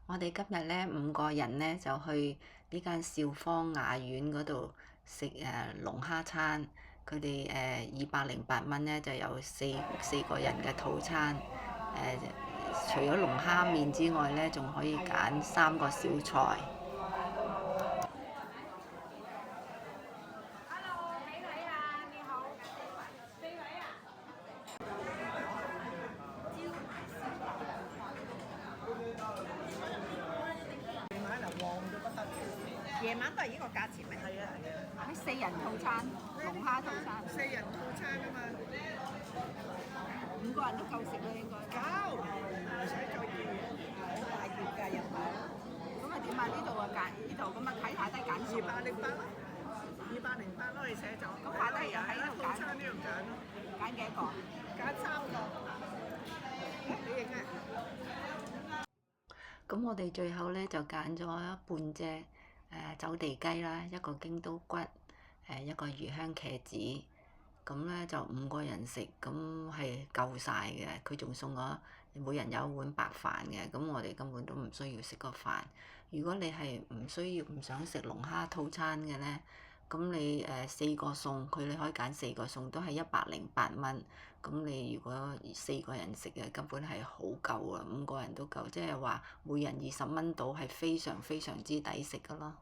我哋今日咧5個人咧就去呢間兆芳雅苑嗰度食龍蝦餐，佢哋208蚊咧就有四個人嘅套餐。除咗龍蝦麵之外咧，仲可以揀3個小菜。Hello，美女啊，你好，四位啊？夜晚都係呢個價錢咩？係啊係啊。係4人套餐，龍蝦套餐。4人套餐啊嘛， 5個人都夠食啦，應該。夠，唔使夠熱，好大碟㗎入口。咁啊點啊？呢度啊揀呢度咁啊睇下低揀餸。208咯，208咯，你寫咗。咁下低又喺度揀。套餐呢度揀咯，揀幾個？揀3個。你影啊？咁我哋最後咧就揀咗半隻走地雞啦，一個京都骨，一個魚香茄子。咁咧就5個人食，咁係夠晒嘅。佢仲送咗每人有一碗白飯嘅，咁我哋根本都唔需要食個飯。如果你係唔想食龍蝦套餐嘅咧，咁你4個餸，你可以揀4個餸，都係108蚊。咁你如果4個人食嘅，根本係好夠啦，5個人都夠，即係話每人20蚊到，係非常非常之抵食噶咯。